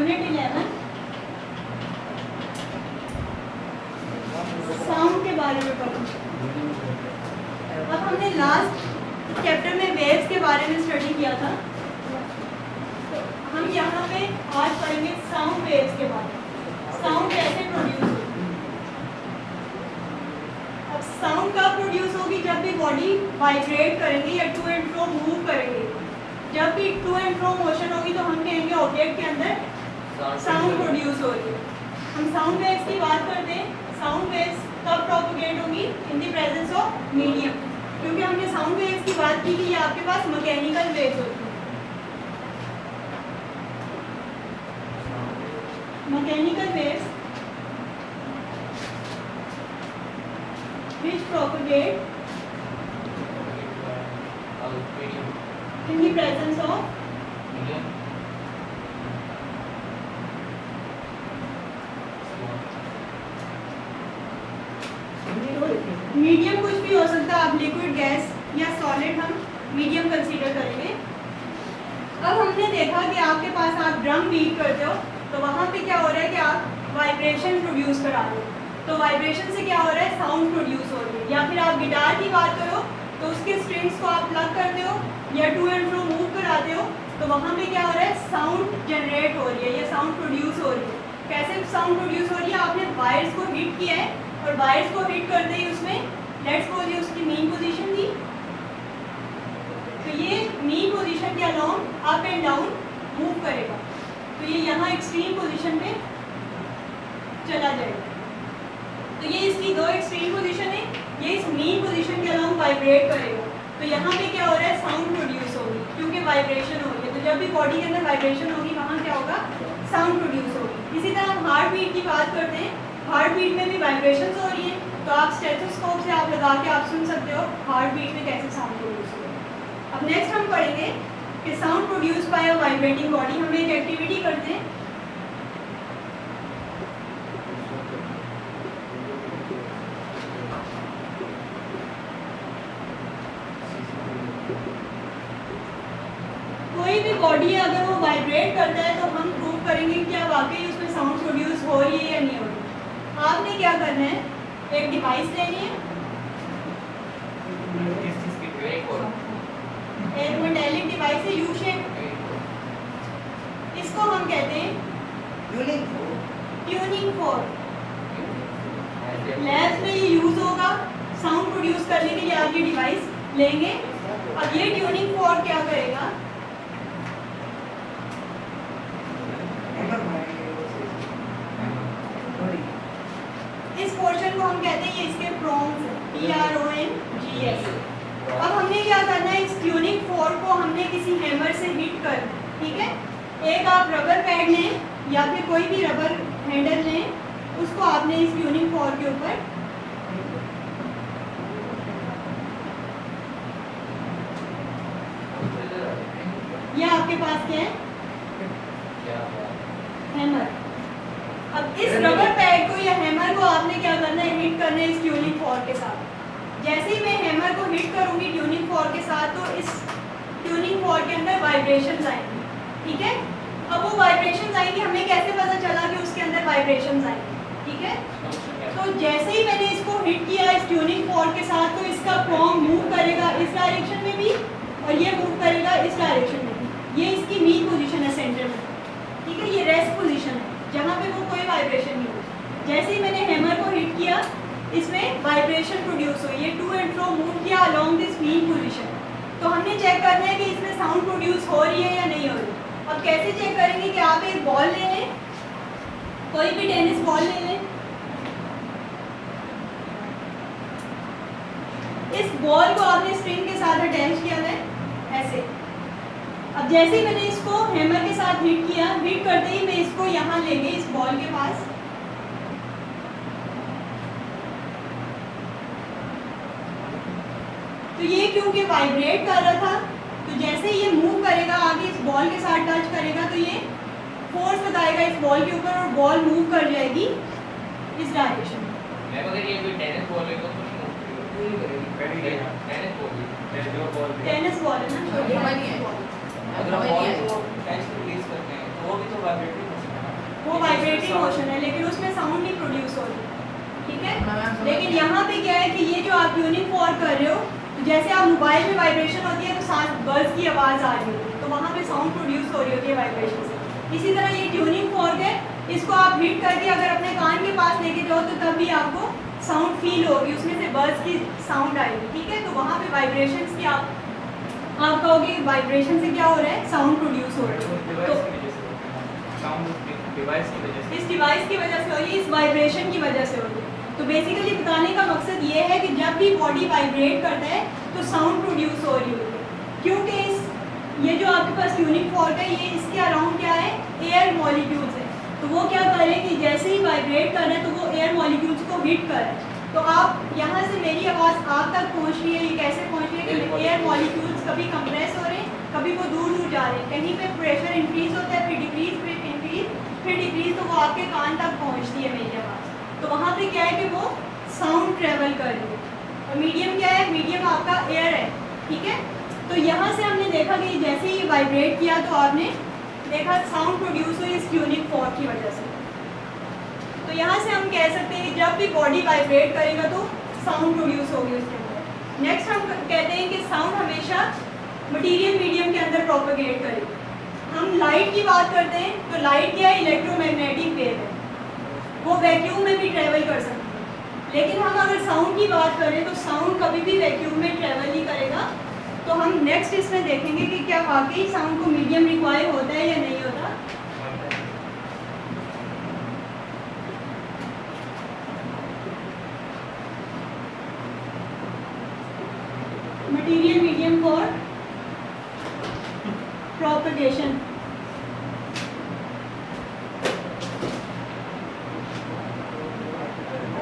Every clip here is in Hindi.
यूनिट 11 साउंड के बारे में पढ़ा। अब हमने लास्ट चैप्टर में वेव्स के बारे में स्टडी किया था, तो हम यहाँ पे आज पढ़ेंगे साउंड वेव्स के बारे में। साउंड कैसे प्रोड्यूस होगी। अब साउंड कब प्रोड्यूस होगी, जब भी बॉडी वाइब्रेट करेंगे या टू एंड फ्रो मूव करेंगे। जब भी टू एंड फ्रो मोशन होगी तो हम कहेंगे ऑब्जेक्ट के अंदर साउंड प्रोड्यूस हो रही है। हम साउंड वेव्स की बात करते हैं। साउंड वेव्स कब प्रोपोगेट होगी, in the presence of medium, क्योंकि हमने साउंड वेव्स की बात की कि ये आपके पास मैकेनिकल वेव्स होती हैं। Mechanical waves which propagate in the presence of medium. कुछ भी हो सकता है, आप लिक्विड, गैस या सॉलिड हम मीडियम कंसीडर करेंगे। अब हमने देखा कि आपके पास आप ड्रम बीट करते हो तो वहाँ पे क्या हो रहा है कि आप वाइब्रेशन प्रोड्यूस करा रहे हो, तो वाइब्रेशन से क्या हो रहा है, साउंड प्रोड्यूस हो रही है। या फिर आप गिटार की बात करो तो उसके स्ट्रिंग्स को आप प्लग करते हो या टू एंड फ्रो मूव कराते हो तो वहाँ पे क्या हो रहा है, साउंड जनरेट हो रही है या साउंड प्रोड्यूस हो रही है। कैसे साउंड प्रोड्यूस हो रही है, आपने वायर्स को हिट किया है और वायर्स को हिट करते ही उसमें लेट्स सपोज ये उसकी मीन पोजीशन थी, तो ये मीन पोजीशन के along up and down move करेगा, तो ये यहाँ एक्सट्रीम पोजीशन पे चला जाएगा। तो ये इसकी दो एक्सट्रीम पोजीशन है, ये इस मीन पोजीशन के अलोंग वाइब्रेट करेगा, तो यहाँ पे क्या हो रहा है, साउंड प्रोड्यूस होगी क्योंकि वाइब्रेशन हो रही है। तो जब भी बॉडी के अंदर वाइब्रेशन होगी वहाँ क्या होगा, साउंड प्रोड्यूस होगी। इसी तरह हम हार्ट बीट की बात करते हैं, हार्ट बीट में भी वाइब्रेशंस हो रही है, तो आप स्टेथोस्कोप से आप लगा के आप सुन सकते हो हार्ट बीट में कैसे साउंड प्रोड्यूस हो रही है। अब नेक्स्ट हम पढ़ेंगे कि sound produce by a vibrating body. हम एक एक्टिविटी करते हैं, कोई भी बॉडी अगर वो वाइब्रेट करता है तो हम प्रूव करेंगे कि क्या वाकई उसमें साउंड प्रोड्यूस हो रही है या नहीं हो रही। आपने क्या करना है, एक डिवाइस लेनी है, एक मेटालिक डिवाइस है यू शेप, इसको हम कहते हैं ट्यूनिंग फोर्क। लैब्स में ये यूज होगा साउंड प्रोड्यूस करने के लिए। आप ये डिवाइस लेंगे, अब ये ट्यूनिंग फोर्क क्या करेगा, इस पोर्शन को हम कहते हैं ये इसके प्रोन्स, PRONGS। अब हमने क्या करना है, इस ट्यूनिंग फोर्क को हमने किसी हैमर से हिट करना है, ठीक है। एक आप रबर पैड लें या फिर कोई भी रबर हैंडल लें, उसको आपने इस ट्यूनिंग फोर्क के ऊपर ये आपके पास क्या है, हैमर। अब इस रबर पैड को या हैमर को आपने क्या करना है, हिट करना है इस ट्यूनिंग फोर्क के साथ। जैसे ही मैं हैमर को हिट करूंगी ट्यूनिंग फोर्क के साथ तो इस ट्यूनिंग फोर्क के अंदर वाइब्रेशंस आएंगे, ठीक है। अब वो वाइब्रेशंस आएंगे, हमें कैसे पता चला कि उसके अंदर वाइब्रेशंस आएंगे, ठीक है। तो जैसे ही मैंने इसको हिट किया इस ट्यूनिंग फोर्क के साथ तो इसका प्रोंग मूव करेगा इस डायरेक्शन में भी और ये मूव करेगा इस डायरेक्शन में भी। ये इसकी मीन पोजीशन है सेंटर में, ठीक है। ये रेस्ट पोजीशन है जहाँ पे वो कोई वाइब्रेशन नहीं होती। जैसे ही मैंने हैमर को हिट किया इसमें वाइब्रेशन प्रोड्यूस हुई, ये टू एंड फ्रो मूव किया अलोंग दिस मीन पोजीशन। तो हमने चेक करना है कि इसमें साउंड प्रोड्यूस हो रही है या नहीं हो रही। अब कैसे चेक करेंगे कि आप एक बॉल ले लें, कोई भी टेनिस बॉल ले लें, इस बॉल को आपने स्ट्रिंग के साथ अटैच किया है ऐसे। अब जैसे ही मैंने इसको हैमर के साथ हिट किया, हिट करते ही मैं इसको यहाँ लेंगे इस बॉल के पास, तो ये क्योंकि वाइब्रेट कर रहा था तो जैसे ही ये मूव करेगा आगे इस बॉल के साथ टच करेगा तो ये फोर्स लगाएगा इस बॉल के ऊपर और बॉल मूव कर जाएगी इस डायरेक्शन में। मैं अगर ये कोई टेनिस बॉल है तो टेनिस बॉल है ना, अगर हम बॉल को टेंस रिलीज करते हैं तो वो भी तो वाइब्रेट नहीं कर सकता। वो वाइब्रेटिंग मोशन है, लेकिन उसमें साउंड नहीं प्रोड्यूस हो रही, ठीक है। लेकिन यहाँ पे क्या है कि ये जो आप ट्यूनिंग फॉर्क कर रहे हो, तो जैसे आप मोबाइल में वाइब्रेशन होती है तो साथ बल्ब की आवाज़ आ रही होती है, तो वहाँ पे साउंड प्रोड्यूस हो रही होती है वाइब्रेशन से। इसी तरह ये ट्यूनिंग फॉर्क है, इसको आप हिट करके अगर अपने कान के पास लेके जाओ तो तब भी आपको साउंड फील होगी, उसमें से बल्ब की साउंड आएगी, ठीक है। तो वहाँ पे वाइब्रेशंस की आप कहोगे वाइब्रेशन से क्या हो रहा है, साउंड प्रोड्यूस हो रहा है। तो इस डिवाइस की वजह से हो रही है, इस वाइब्रेशन की वजह से हो रही है। तो बेसिकली बताने का मकसद ये है कि जब भी बॉडी वाइब्रेट करता है तो साउंड प्रोड्यूस हो रही होती है, क्योंकि ये जो आपके पास ट्यूनिंग फॉर्क है, ये इसके अराउंड क्या है, एयर मॉलिक्यूल्स है। तो वो क्या करें कि जैसे ही वाइब्रेट कर रहे हैं तो वो एयर मॉलिक्यूल्स को हिट कर रहे हैं। तो आप यहाँ से मेरी आवाज़ आप तक पहुँच रही है, ये कैसे पहुँच रही है कि एयर मॉलिक्यूल्स कभी कंप्रेस हो रहे हैं, कभी वो दूर दूर जा रहे हैं, कहीं पे प्रेशर इंक्रीज होता है, फिर डिक्रीज, फिर इंक्रीज, फिर डिक्रीज, तो वो आपके कान तक पहुँचती है मेरी आवाज़। तो वहाँ पे क्या है कि वो साउंड ट्रेवल कर रही है। और मीडियम क्या है, मीडियम आपका एयर है, ठीक है। तो यहाँ से हमने देखा कि जैसे ही वाइब्रेट किया तो आपने देखा साउंड प्रोड्यूस हुई इस ट्यूनिंग फॉर्क की वजह से। तो यहाँ से हम कह सकते हैं कि जब भी बॉडी वाइब्रेट करेगा तो साउंड प्रोड्यूस होगी उसके अंदर। नेक्स्ट हम कहते हैं कि साउंड हमेशा मटीरियल मीडियम के अंदर प्रोपेगेट करेगी। हम लाइट की बात करते हैं तो लाइट क्या है, इलेक्ट्रोमैग्नेटिक वेव है, वो वैक्यूम में भी ट्रेवल कर सकती है। लेकिन हम अगर साउंड की बात करें तो साउंड कभी भी वैक्यूम में ट्रेवल नहीं करेगा। तो हम नेक्स्ट इसमें देखेंगे कि क्या वाकई साउंड को मीडियम रिक्वायर होता है या नहीं होता। Material medium for propagation.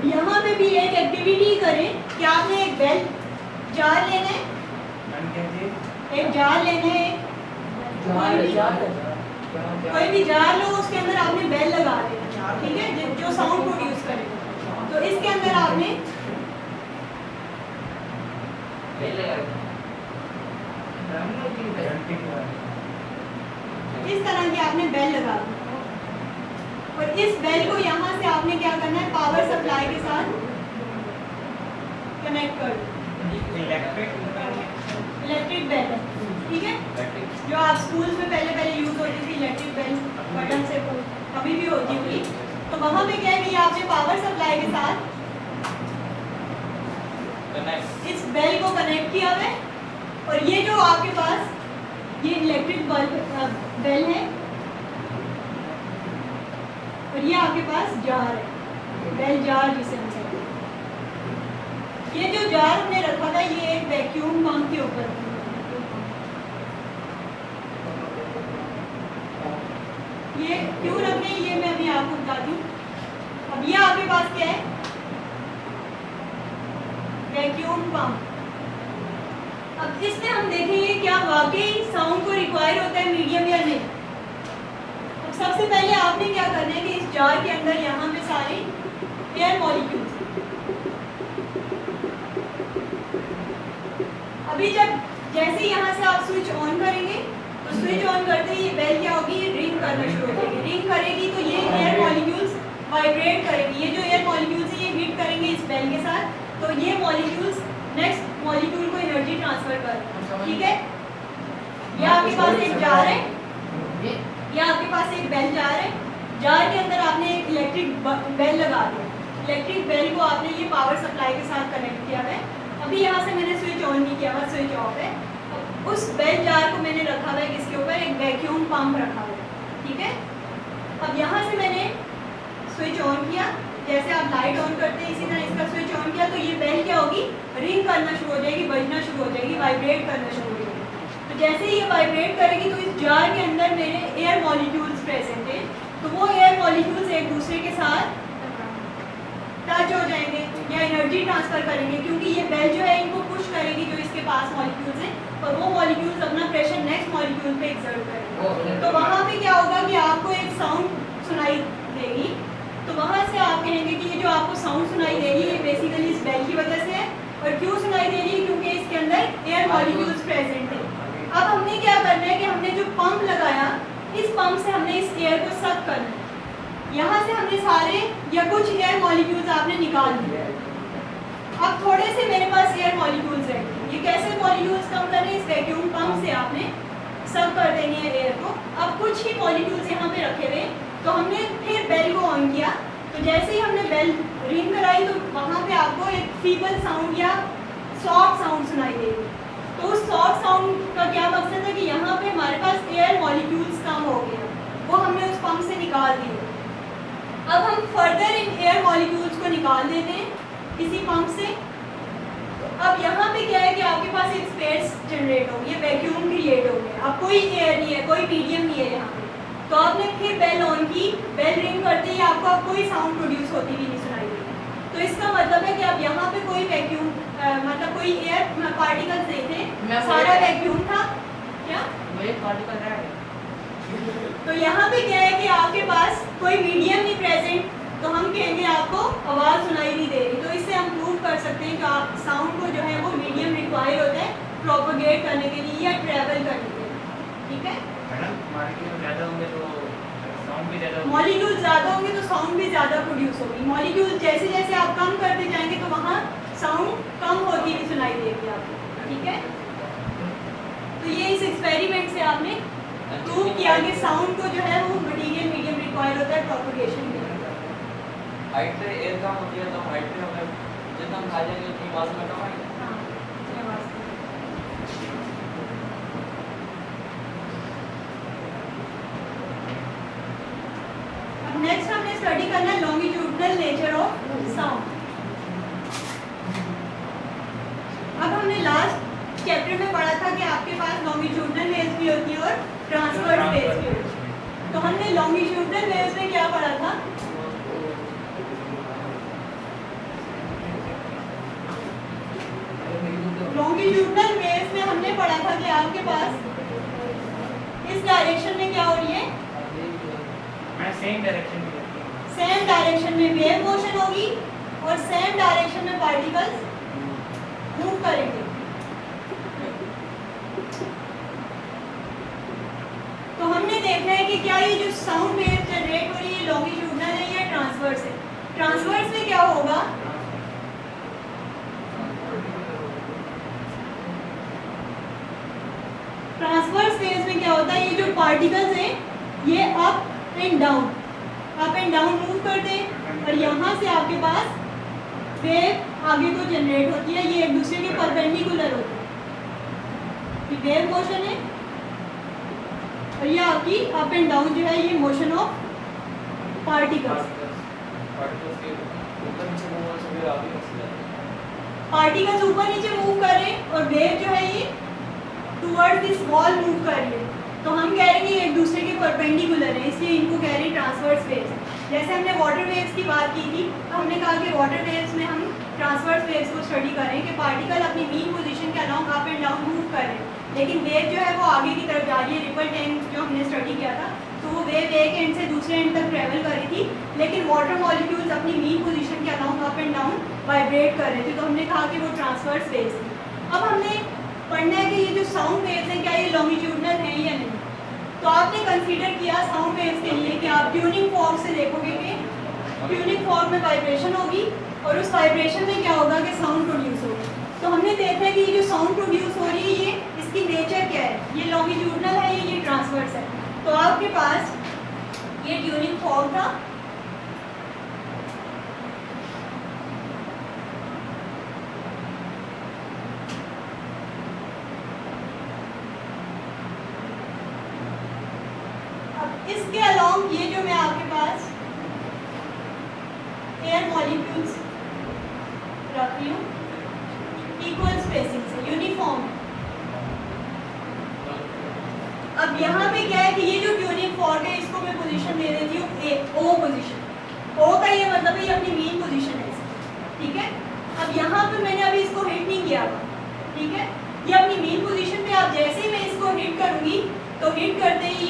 यहाँ पे भी एक एक्टिविटी करें कि आपने एक बेल जार लेना है, एक जार लेना है, कोई भी जार लो, उसके अंदर आपने बेल लगा देना, ठीक है, जो साउंड प्रोड्यूस करे। तो इसके अंदर आपने इस तरह की आपने बेल लगा दी, और इस बेल को यहाँ से आपने क्या करना है, पावर सप्लाई के साथ कनेक्ट कर दो। इलेक्ट्रिक बेल है, ठीक है, जो आप स्कूल्स में पहले यूज होती थी, इलेक्ट्रिक बेल बटन से कभी भी होती हुई। तो वहाँ पे क्या है कि आपने पावर सप्लाई के साथ इस बेल को कनेक्ट किया है, और ये जो आपके पास ये इलेक्ट्रिक बेल है, और ये आपके पास जार है, बेल जार जिसे हम कहते हैं। ये जो जार हमने रखा था ये एक वैक्यूम पंप के ऊपर, ये क्यों रखे हैं ये मैं अभी आपको बताती हूँ। अब ये आपके पास क्या है, वैक्यूम पंप। अब इसमें हम देखेंगे क्या वाकई साउंड को रिक्वायर होता है मीडियम या नहीं। अब सबसे पहले आपने क्या करना है कि इस जार के अंदर यहाँ पे सारे एयर मॉलिक्यूल्स, अभी जब जैसे यहाँ से आप स्विच ऑन करेंगे तो स्विच ऑन करते ही ये बेल क्या होगी, ये रिंग करना शुरू हो जाएगी। रिंग करेगी तो ये एयर मॉलिक्यूल्स वाइब्रेट करेंगे, ये जो एयर मॉलिक्यूल्स है ये हिट करेंगे इस बेल के साथ, तो ये मॉलिक्यूल्स नेक्स्ट मॉलिक्यूल को एनर्जी ट्रांसफर कर, ठीक है। ये आपके पास एक जार है, ये आपके पास एक बेल जार है, जार के अंदर आपने एक इलेक्ट्रिक बेल लगा दिया, इलेक्ट्रिक बेल को आपने ये पावर सप्लाई के साथ कनेक्ट किया है। अभी यहाँ से मैंने स्विच ऑन नहीं किया हुआ, स्विच ऑफ है। उस बेल जार को मैंने रखा हुआ है किसके ऊपर, एक वैक्यूम पंप रखा हुआ है, ठीक है। अब यहाँ से मैंने स्विच ऑन किया, जैसे आप लाइट ऑन करते हैं इसी तरह इसका स्विच ऑन किया, तो ये बेल क्या होगी, रिंग करना शुरू हो जाएगी, बजना शुरू हो जाएगी, वाइब्रेट करना शुरू हो जाएगी। तो जैसे ही ये वाइब्रेट करेगी तो इस जार के अंदर मेरे एयर मॉलिक्यूल्स प्रेजेंट है, तो वो एयर मॉलिक्यूल्स एक दूसरे के साथ टच हो जाएंगे या एनर्जी ट्रांसफर करेंगे, क्योंकि ये बेल जो है इनको पुश करेगी जो इसके पास मॉलिक्यूल्स हैं, और वो मॉलिक्यूल्स अपना प्रेशर नेक्स्ट मॉलिक्यूल पे एक्सर्ट करेंगे। तो वहाँ पे क्या होगा कि आपको एक साउंड सुनाई देगी। तो वहाँ से आप कहेंगे कि ये जो आपको साउंड सुनाई दे रही है ये बेसिकली इस बेल की वजह से है। और क्यों सुनाई दे रही है, क्योंकि इसके अंदर एयर मॉलिक्यूल्स प्रेजेंट है। अब हमने क्या करना है कि हमने जो पंप लगाया, इस पंप से हमने इस एयर को सक करना है। यहाँ से हमने सारे या कुछ एयर मॉलिक्यूल्स आपने निकाल दिए। अब थोड़े से मेरे पास एयर मॉलिक्यूल्स हैं, ये कैसे मॉलिक्यूल्स कम कर रहे हैं, इस वैक्यूम पंप से आपने सब कर देनी है एयर को। अब कुछ ही मॉलिक्यूल्स यहाँ पे रखे हुए, तो हमने फिर बेल को ऑन किया, तो जैसे ही हमने बेल रिंग कराई तो वहाँ पे आपको एक फीबल साउंड या सॉफ्ट साउंड सुनाई देगी। तो उस सॉफ्ट साउंड का क्या मकसद है कि यहाँ पे हमारे पास एयर मॉलिक्यूल्स कम हो गया, वो हमने उस पंप से निकाल दिए। अब हम फर्दर इन एयर मॉलिक्यूल्स को निकाल देते हैं इसी पंप से। अब यहाँ पे क्या है कि आपके पास एक स्पेस जनरेट हो गई, वैक्यूम क्रिएट हो गया, अब कोई एयर नहीं है, कोई मीडियम नहीं है यहाँ पे। तो आपने फिर बेल ऑन की, बेल रिंग करते ही आपको अब कोई साउंड प्रोड्यूस होती भी नहीं सुनाई देगी। तो इसका मतलब है कि अब यहाँ पे कोई वैक्यूम मतलब कोई एयर पार्टिकल्स नहीं थे, सारा वैक्यूम था। क्या वही पार्टिकल है। तो यहाँ पे क्या है कि आपके पास कोई मीडियम नहीं प्रेजेंट, तो हम कहेंगे आपको आवाज़ सुनाई नहीं दे रही। तो इससे हम प्रूव कर सकते हैं कि आप साउंड को जो है वो मीडियम रिक्वायर होता है प्रोपोगेट करने के लिए या ट्रैवल करने के लिए। ठीक है, मॉलिक्यूल ज़्यादा होंगे तो साउंड भी ज़्यादा होगा। मॉलिक्यूल ज़्यादा होंगे तो साउंड भी ज़्यादा प्रोड्यूस होगी। मॉलिक्यूल जैसे जैसे आप कम करते जाएंगे तो वहाँ साउंड कम होती भी सुनाई देगी आपको। ठीक है, तो ये इस एक्सपेरिमेंट से आपने प्रूव किया कि साउंड को जो है वो मटीरियल मीडियम रिक्वायर होता है प्रोपोगेशन के लिए। हाइट पे एयर कम होती है तो हाइट पे हमें जितना हम खा जाएंगे उतनी आवाज़ में कम आएगी। हाँ, ये बात है। अब नेक्स्ट हमने स्टडी करना है लॉन्गिट्यूडनल नेचर ऑफ साउंड। अब हमने लास्ट चैप्टर में पढ़ा था कि आपके पास लॉन्गिट्यूडनल वेव्स भी होती है और ट्रांसवर्स वेव्स भी होती है। तो हमने लॉन्गिट्यूडनल वेव्स में क्या पढ़ा था, लॉन्गिट्यूडनल वेव्स में हमने पढ़ा था कि आपके पास इस डायरेक्शन में क्या हो रही है, सेम डायरेक्शन में सेम डायरेक्शन में वेव मोशन होगी और सेम डायरेक्शन में पार्टिकल्स मूव करेंगे। तो हमने देखना है कि क्या ये जो साउंड वेव जनरेट हो रही है लॉन्गिट्यूडनल है या ट्रांसवर्स है। ट्रांसवर्स में क्या होगा, ट्रांसवर्स वेव्स में क्या होता है, ये जो पार्टिकल्स हैं ये अप एंड डाउन मूव करते हैं और यहाँ से आपके पास वेव आगे को जनरेट होती है, ये एक दूसरे के परपेंडिकुलर होते हैं। ये वेव मोशन है और ये आपकी अप एंड डाउन जो है ये मोशन ऑफ पार्टिकल्स। पार्टिकल्स ऊपर नीचे मूव कर रहे हैं और वेव जो है ये टुवर्ड्स दिस वॉल मूव कर रही है। तो हम कह रहे हैं कि एक दूसरे के परपेंडिकुलर है, इसलिए इनको कह रहे हैं ट्रांसवर्स वेव्स। जैसे हमने वाटर वेव्स की बात की थी, तो हमने कहा कि वाटर वेव्स में हम ट्रांसवर्स वेव्स को स्टडी करें कि पार्टिकल अपनी मीन पोजीशन के along up and down move कर रहे हैं, लेकिन वेव जो है वो आगे की तरफ जा रही है। रिपल टैंक जो हमने स्टडी किया था, तो वो वेव एक एंड से दूसरे एंड तक ट्रेवल कर रही थी, लेकिन वाटर मॉलिक्यूल्स अपनी मीन पोजीशन के along up and down vibrate कर रहे थे। तो हमने कहा कि वो ट्रांसवर्स वेव्स थी। अब हमने पढ़ना है कि ये जो साउंड वेव्स हैं क्या ये लॉन्गिट्यूडनल हैं या नहीं। तो आपने कंसीडर किया साउंड वेव्स के लिए कि आप ट्यूनिंग फॉर्क से देखोगे कि ट्यूनिंग फॉर्क में वाइब्रेशन होगी और उस वाइब्रेशन में क्या होगा कि साउंड प्रोड्यूस होगा। तो हमने देखा है कि ये जो साउंड प्रोड्यूस हो रही है ये इसकी नेचर क्या है, ये लॉन्गिट्यूडनल है या ये ट्रांसवर्स है। तो आपके पास ये ट्यूनिंग फॉर्क था, इसके अलोंग ये जो मैं आपके पास एयर मॉलिक्यूल्स रख रही हूँ इक्वल स्पेसिंग से यूनिफॉर्म। अब यहाँ पे क्या है कि ये जो ट्यूनिंग फॉर्क है इसको मैं पोजीशन दे देती हूँ ए, ओ पोजीशन। ओ का ये मतलब है ये अपनी मेन पोजीशन है इसकी। ठीक है, अब यहाँ पे मैंने अभी इसको हिट नहीं किया। ठीक है, ये अपनी मेन पोजीशन पे, आप जैसे ही मैं इसको हिट करूँगी तो हिट करते ही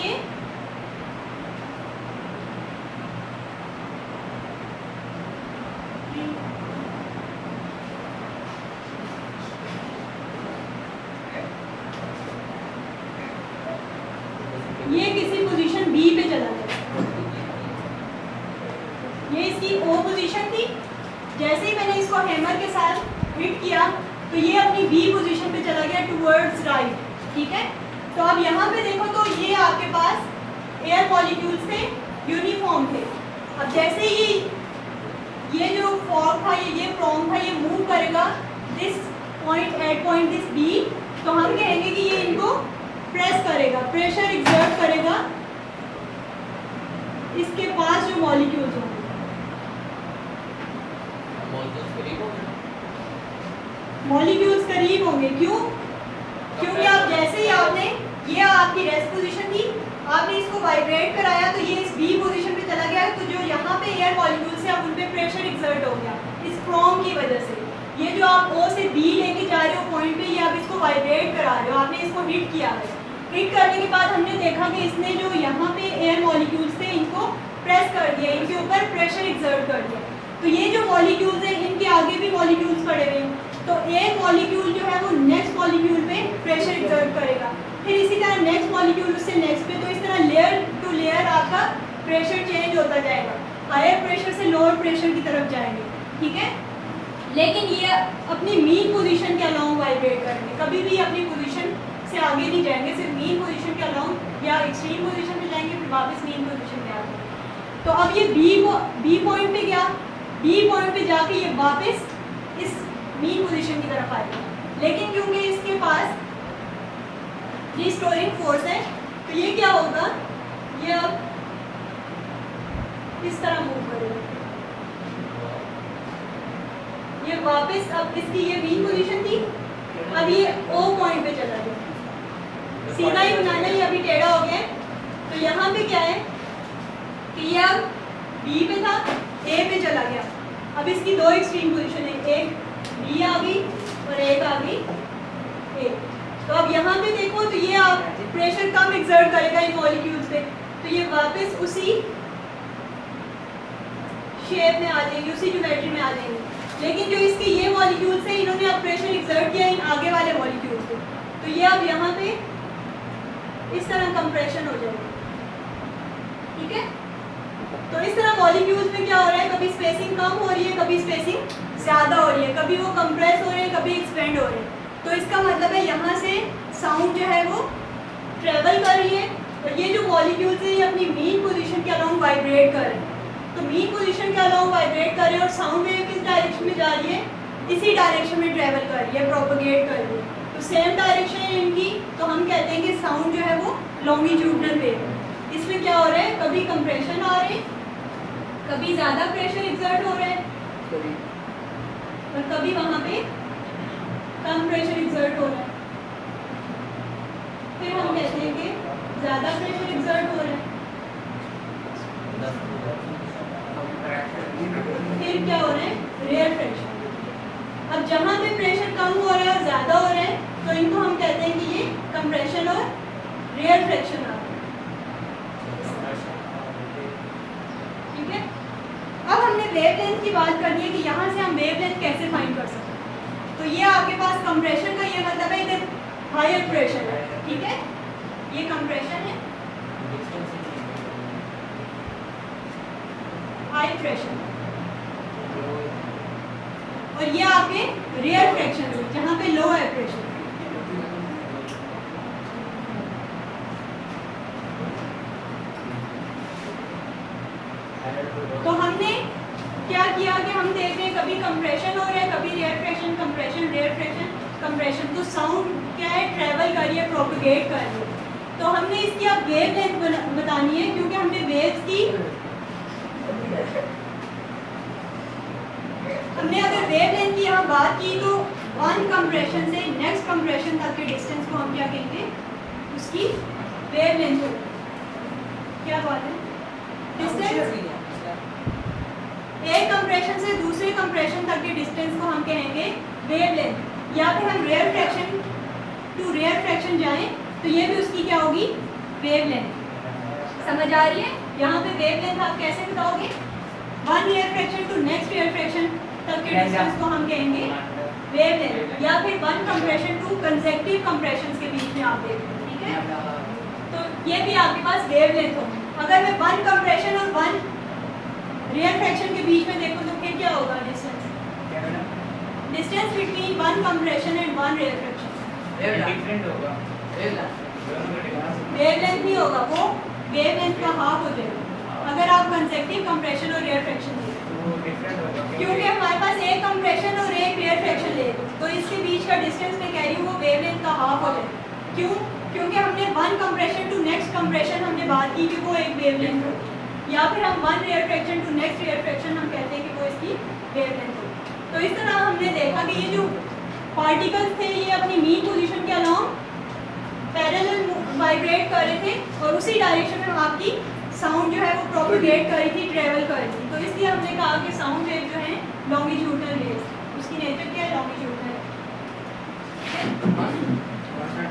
ये किसी पोजीशन बी पे चला जाएगा। ही मैंने इसको हैमर के साथ हिट किया तो ये अपनी बी पोजीशन पे चला गया टुवर्ड्स राइट, ठीक है। तो अब यहाँ पे देखो तो ये आपके पास एयर मॉलिक्यूल्स थे, यूनिफॉर्म थे। अब जैसे ही ये जो फॉग था, ये प्रॉम था, ये मूव करेगा this point at point this B, तो हम कहेंगे कि ये इनको प्रेस करेगा, प्रेशर एक्सर्ट करेगा इसके पास जो मॉलिक्यूल्स होंगे। मॉलिक्यूल्स करीब होंगे, क्यों? क्योंकि आप जैसे ही आपने, ये आपकी रेस्ट पोजीशन थी, आपने इसको वाइब्रेट कराया तो ये इस बी पोजीशन पे चला गया, तो जो यहाँ पे एयर मॉलिक्यूल्स है अब उन पे प्रेशर एक्सर्ट हो गया इस फ्रॉम की वजह से। ये जो आप ओ से बी लेके जा रहे हो पॉइंट पे, ये आप इसको वाइब्रेट करा रहे हो, आपने इसको हिट किया है। हिट करने के बाद हमने देखा कि इसने जो यहाँ पे एयर मॉलिक्यूल्स थे इनको प्रेस कर दिया, इनके ऊपर प्रेशर एक्सर्ट कर दिया। तो ये जो मॉलिक्यूल्स हैं इनके आगे भी मॉलिक्यूल्स पड़े हुए हैं, तो एक मॉलिक्यूल जो है वो नेक्स्ट मॉलिक्यूल पे प्रेशर एक्सर्ट करेगा, फिर इसी तरह नेक्स्ट मॉलिक्यूल उससे नेक्स्ट पे, तो इस तरह लेयर टू लेयर आपका प्रेशर चेंज होता जाएगा, हायर प्रेशर से लोअर प्रेशर की तरफ जाएंगे, ठीक है। लेकिन ये अपनी मीन पोजीशन के अलाउंग वाइब्रेट करेंगे, कभी भी अपनी पोजीशन से आगे नहीं जाएंगे, सिर्फ मीन पोजीशन के अलाउंग या एक्सट्रीम पोजीशन पे जाएंगे, फिर वापस मीन पोजीशन पे आएंगे। तो अब ये बी पॉइंट पे गया, बी पॉइंट पे जाके ये वापस इस मीन पोजीशन की तरफ आएगा, लेकिन क्योंकि इसके पास रिस्टोरिंग फोर्स है तो ये क्या होगा, ये अब इस तरह मूव करेगा, ये वापस, अब इसकी ये मीन पोजीशन थी, अब ये ओ पॉइंट पे चला गया, सीधा ही बनाना, ये अभी टेढ़ा हो गया। तो यहाँ पे क्या है कि ये अब बी पे था, ए पे चला गया, अब इसकी दो एक्सट्रीम पोजीशन है, एक बी आ गई और एक आ गई ए। तो अब यहाँ पे देखो तो ये आप प्रेशर कम एक्सर्ट करेगा इन मॉलिक्यूल्स पे, तो ये वापस उसी शेप में आ जाएंगे, उसी ज्योमेट्री में आ जाएंगे। लेकिन जो इसके ये मॉलिक्यूल्स हैं इन्होंने अब प्रेशर एक्सर्ट किया इन आगे वाले मॉलिक्यूल्स पे, तो ये अब यहाँ पे इस तरह कंप्रेशन हो जाएगा, ठीक है। तो इस तरह मॉलिक्यूल्स में क्या हो रहा है, कभी स्पेसिंग कम हो रही है, कभी स्पेसिंग ज़्यादा हो रही है, कभी वो कंप्रेस हो रहे हैं, कभी एक्सपेंड हो रहे हैं। तो इसका मतलब है यहाँ से साउंड जो है वो ट्रेवल कर रही है, और ये जो मॉलिक्यूल्स है ये अपनी मीन पोजीशन के अलाउंग वाइब्रेट कर रहे हैं। तो मीन पोजीशन के अलाउंग वाइब्रेट कर रहे हैं और साउंड वेव किस डायरेक्शन में जा रही है, इसी डायरेक्शन में ट्रेवल कर रही है, प्रोपोगेट कर रही है। तो सेम डायरेक्शन है इनकी, तो हम कहते हैं कि साउंड जो है वो लॉन्गिट्यूडनल वेव है। इसमें क्या हो रहा है, कभी कंप्रेशन आ रहे हैं, कभी ज़्यादा प्रेशर एक्सर्ट हो रहा है और कभी वहाँ पे कम प्रेशर एक्सर्ट हो रहा है। फिर हम कहते हैं कि ज़्यादा प्रेशर एक्सर्ट हो रहा है, फिर क्या हो रहा है, रेयर फ्रैक्शन। अब जहाँ पे प्रेशर कम हो रहा है और ज़्यादा हो रहा है तो इनको हम कहते हैं कि ये कंप्रेशन और रेयर फ्रैक्शन आ रहा है, ठीक है। अब हमने वेवलेंथ की बात करनी है कि यहाँ से हम वेवलेंथ कैसे फाइंड कर सकते हैं। तो ये आपके पास कंप्रेशन का ये मतलब है इधर हायर प्रेशर है, ठीक है, ये कंप्रेशन है, हाई प्रेशर, और ये आपके रेयर फ्रैक्शन है जहाँ पे लो है प्रेशर। तो हमने क्या किया कि हम देख रहे हैं कभी कंप्रेशन हो रहा है, कभी rarefaction, compression, rarefaction, compression. तो साउंड क्या है, ट्रेवल कर रही है, प्रोपगेट कर रही है। तो हमने इसकी अब वेवलेंथ बतानी है, क्योंकि हमने वेव्स की, हमने अगर वेवलेंथ की यहाँ बात की तो वन कंप्रेशन से नेक्स्ट कंप्रेशन तक के डिस्टेंस को हम क्या कहेंगे, उसकी वेवलेंथ होगी। क्या बात है, डिस्टेंस एक कंप्रेशन से दूसरे कंप्रेशन तक के डिस्टेंस को हम कहेंगे वेवलेंथ। या फिर हम rarefaction to rarefaction जाएं तो ये भी उसकी क्या होगी, वेवलेंथ। समझ आ रही है? यहाँ पे वेवलेंथ आप कैसे बताओगे, one rarefaction to next rarefaction तक के डिस्टेंस को हम कहेंगे वेवलेंथ, या फिर one compression to consecutive compressions के बीच में आप देख रहे हैं, ठीक है। तो ये भी आपके पास वेवलेंथ होगी। अगर मैं वन कंप्रेशन और वन रेयर फ्रैक्शन के बीच में देखूं तो फिर क्या होगा distance, distance between one compression and one rarefaction. Different होगा वेवलेंथ नहीं होगा, वो वेवलेंथ का हाफ हो जाएगा अगर आप कंसेक्टिव कंप्रेशन और रेयरफेक्शन लें, तो डिफरेंट होगा क्योंकि हमारे पास एक कंप्रेशन और एक रेयरफेक्शन ले तो इसके बीच का डिस्टेंस मैं कह रही हूँ वो वेवलेंथ का हाफ हो जाएगा। क्यों? क्योंकि हमने one compression to next compression हमने बात की कि वो एक वेवलेंथ हो, या फिर हम one rarefaction to next rarefaction हम कहते हैं कि वो इसकी वेवलेंथ हो। तो इस तरह हमने देखा कि ये जो पार्टिकल्स थे ये अपनी मीन पोजीशन के अलोंग पैरेलल वाइब्रेट कर रहे थे और उसी डायरेक्शन में आपकी साउंड जो है वो प्रोपगेट कर रही थी, ट्रेवल कर रही थी। तो इसलिए हमने कहा कि साउंड वेव जो है लॉन्गिट्यूडनल वेव्स, उसकी नेचर क्या है, लॉन्गिट्यूडनल है।